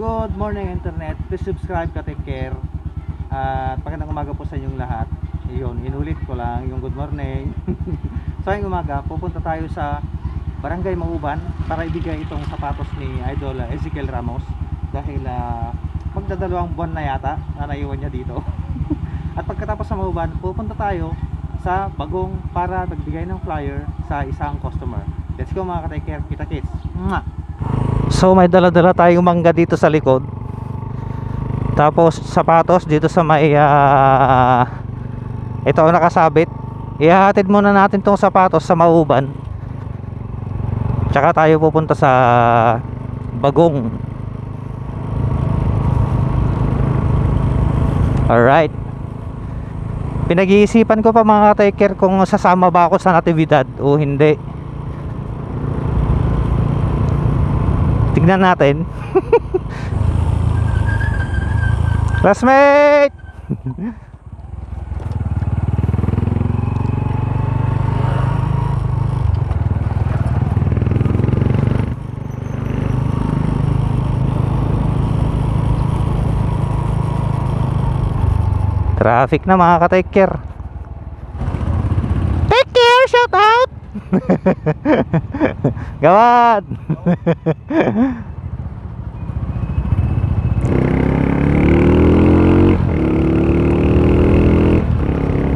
Good morning internet, please subscribe ka, take care. At magandang umaga po sa inyong lahat. Yun, inulit ko lang yung good morning. So ngayong umaga, pupunta tayo sa Barangay Mauban para ibigay itong sapatos ni Idol Ezekiel Ramos. Dahil magdadalawang buwan na yata na naiwan niya dito. At pagkatapos sa Mauban, pupunta tayo sa Bagong para magbigay ng flyer sa isang customer. Let's go mga ka-take care, kita kits. So may dala-dala tayong mangga dito sa likod. Tapos sapatos dito sa may ito nakasabit. Ihahatid muna natin tong sapatos sa Mauban. Tsaka tayo pupunta sa Bagong. Alright. Pinag-iisipan ko pa mga ka-take care kung sasama ba ako sa natividad o hindi. Tignan natin. Classmate! Traffic na mga ka-take care. Take care, shout out! Gawad!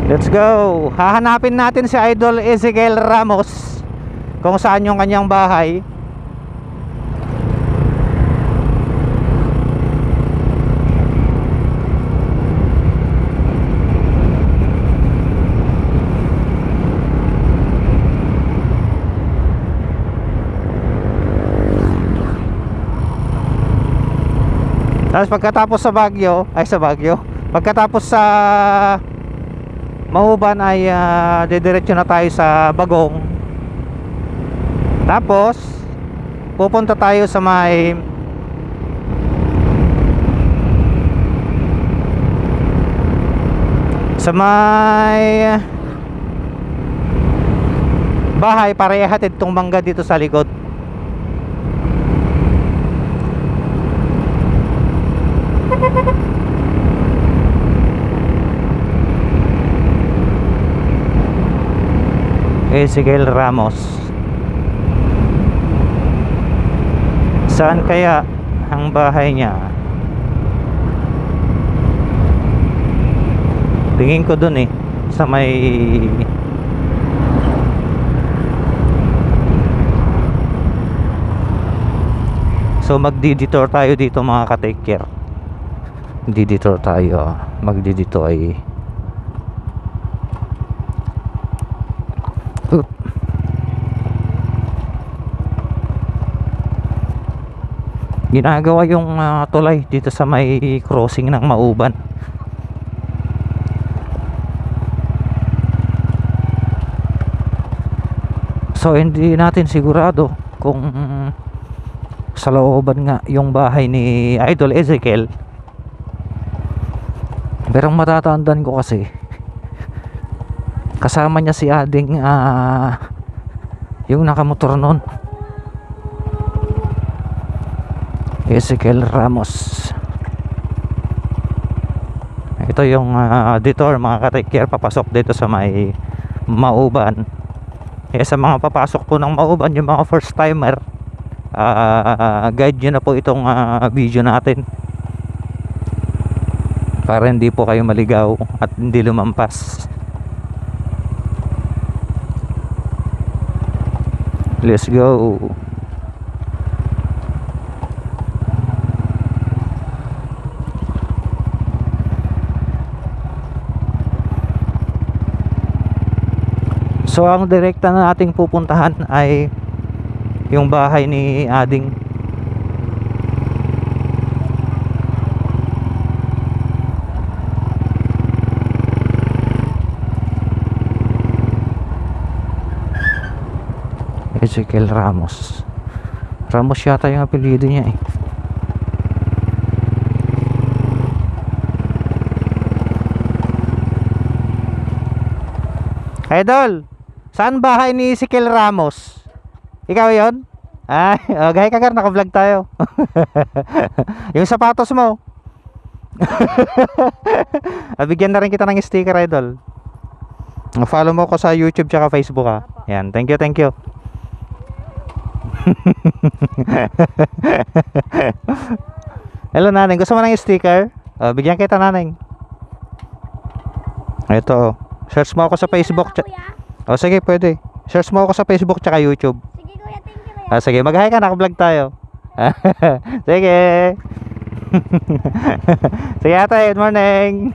Let's go. Hahanapin natin si Idol Ezekiel Ramos kung saan yung kanyang bahay. Tapos pagkatapos sa pagkatapos sa Mauban ay didiretso na tayo sa Bagong. Tapos pupunta tayo sa may bahay para ihatid tong mangga dito sa likod. Ezekiel Ramos. Saan kaya ang bahay niya? Tingin ko dun sa may so magdi-detour tayo dito mga ka-take care. Magdi-detour tayo. Magdi-detour ay ginagawa yung tulay dito sa may crossing ng Mauban. So hindi natin sigurado kung sa looban nga yung bahay ni Idol Ezekiel. Pero ang matatandaan ko kasi kasama niya si ading yung nakamotor nun, Ezekiel Ramos. Ito yung detour mga ka-take care papasok dito sa may Mauban. Sa mga papasok po ng Mauban, yung mga first timer, guide nyo na po itong video natin para hindi po kayo maligaw at hindi lumampas. Let's go. So ang direkta na ating pupuntahan ay yung bahay ni Ading. Ezekiel Ramos. Ramos yata yung apelyido niya Idol, saan bahay ni Ezekiel Ramos? Ikaw yon? Ay, gaya ka Gar, naka-vlog tayo. Yung sapatos mo. Bigyan na rin kita ng sticker, idol. Follow mo ko sa YouTube tsaka Facebook ha. Yan, thank you, thank you. Hello naneng, gusto mo ng sticker? Bigyan kita naneng. Ito, search mo ako sa Facebook. Sige, pwede. Search mo ako sa Facebook tsaka YouTube. Sige kuya, thank you kuya. Sige, mag-hi ka, naka-vlog tayo. Sige. Sige ate, good morning.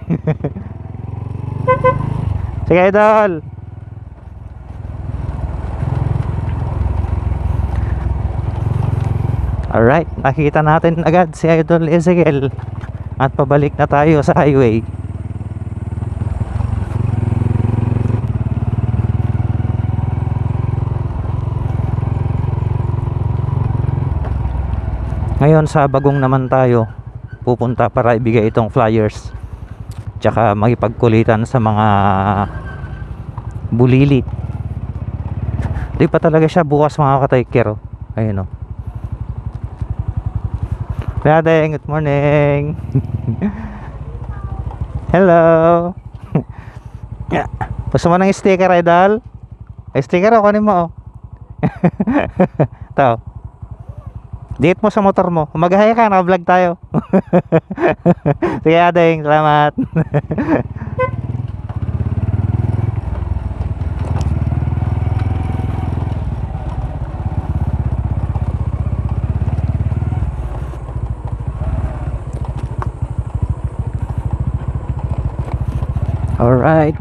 Sige idol. Alright, nakikita natin agad si Idol Ezekiel. At pabalik na tayo sa highway. Ngayon sa Bagong naman tayo pupunta para ibigay itong flyers. Tsaka makipagkulitan sa mga bulilit. Di pa talaga siya bukas mga ka-tiker. Ayun o. Dadeng, good morning. Hello. Gusto mo ng sticker, idol? Sticker o, kunin mo o. Ito. Diit mo sa motor mo. Mag-hi ka, naka-vlog tayo. Sige, Adeng, salamat. Alright.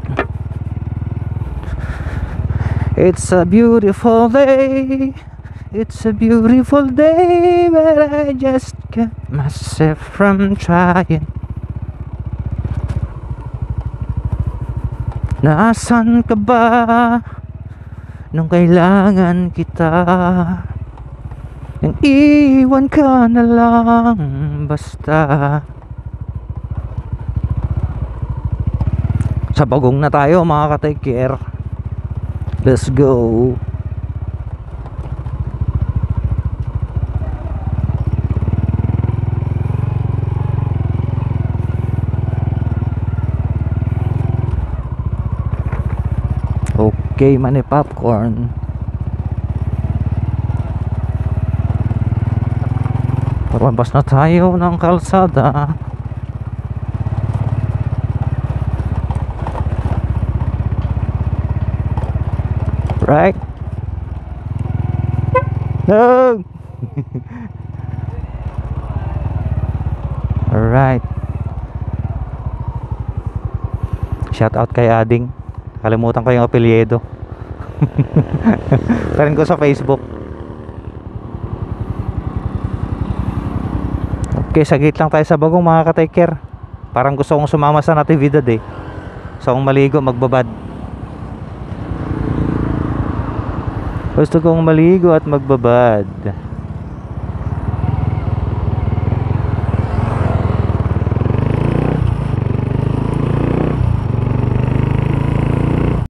It's a beautiful day. It's a beautiful day, but I just kept myself from trying. Nasaan ka ba nung kailangan kita? Nang iwan ka na lang basta. Sa Bagong na tayo mga ka-take care. Let's go. Okay, mani popcorn. Palabas na tayo ng kalsada. Right? No. Alright. Shout out kay Ading. Kalimutan ko yung apelyido. Friend ko sa Facebook. Okay, saglit lang tayo sa Bagong mga ka-tiker. Parang gusto kong sumama sa natividad eh. Gusto kong maligo, magbabad. Gusto kong maligo at magbabad.